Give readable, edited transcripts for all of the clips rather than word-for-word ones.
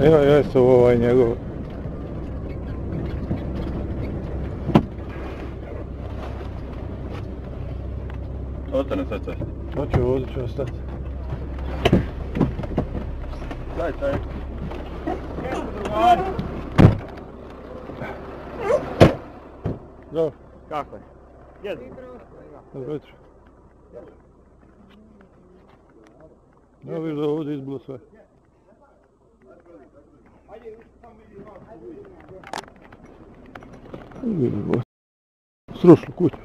Evo jesu ovaj njegov. Ostane sad sve. Hoću, ovdje ću ostati. Daj, daj. Dobro. Kako je? Jedu. Dobro jutro. Evo viš da ovdje izbilo sve. Srušilo kuću.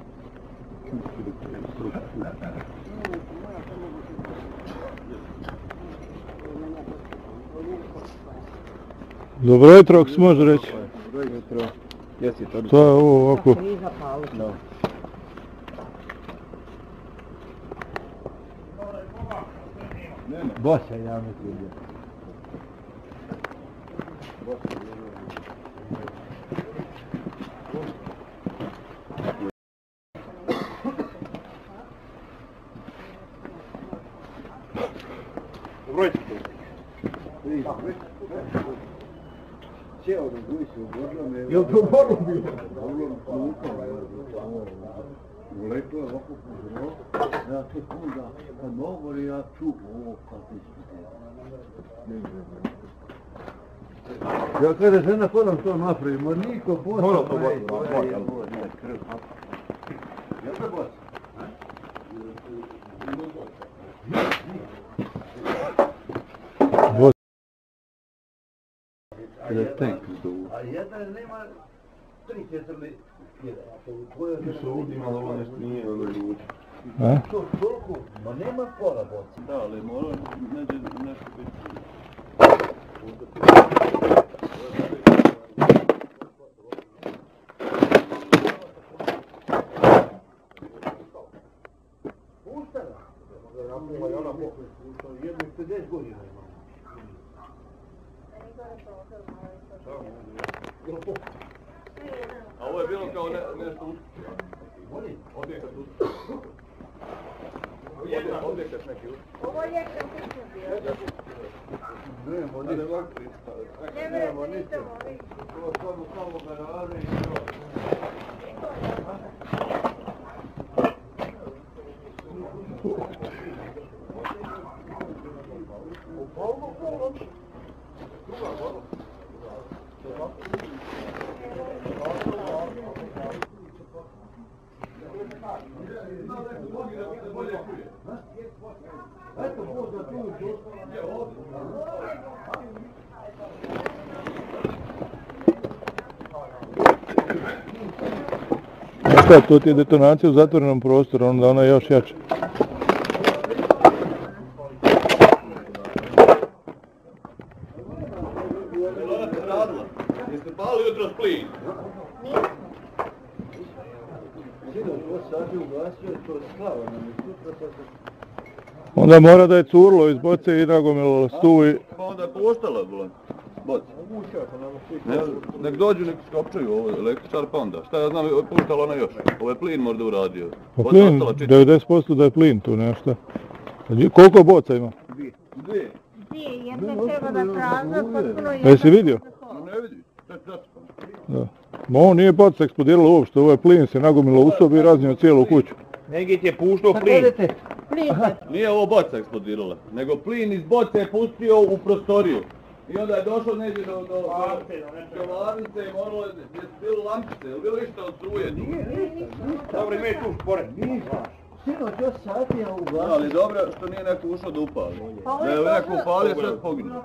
Dobro jutro, ako se može reći. Dobro jutro. Jesi to? To je ovo ovako. No. Bosa ja mislim. Dobro jutro. Sjeo da guši u Gorlom je... Jel to Gorlom bilo? Gorlom lukao. Uleklo je ovako pozorao. Ja se onda, kad govori, ja čuo ovo kako ja kada žena hodam to napravimo, niko bosa... Hodam to bosa, Jel to bosa? A jedan nema 3-4 jedan. Ti su ovdje imali ovo nešto nije ono ljuče. To toliko, ma nema pola boca. Da, ali mora nešto biti. Puštala. Jedno 50 godina ima. A ovo je bilo kao nešto uspio. Objekat uspio. Objekat neki uspio. Ovo je kad uspio bio. Nemamo ništa. To samo garaže i to. Šta, to ti je detonacija u zatvorenom prostoru, onda ona je još jača. Jeste pali jutro s plin? Onda mora da je curlo iz boce i nagomilo stuv i... Pa onda je puštala boce. Nek dođu, nek skopčaju ovo električar pa onda. Šta ja znam, puštala ona još. Ovo je plin možda uradio. Pa plin, 90% da je plin tu nešto. Koliko boca ima? Dvije. Jedna treba da prazna, potpuno jedna... Jesi vidio? Ne vidi, Da. Ma ovo nije boca eksplodirala uopšte, ovo je plin se nagomilo u sobi i raznio cijelu kuću. Negdje ti je puštao plin. Nije ovo boca eksplodirala, nego plin iz boce je pustio u prostoriju. I onda je došlo negdje do čovarnice i moralo je, gdje su bili lampice, je li bilo išta od struje? Dobro, ima i tu špore. Sinoć 8 sati ja u glasu. Ali dobro što nije neko ušao da upali. Da je neko upalio, sve poginuo.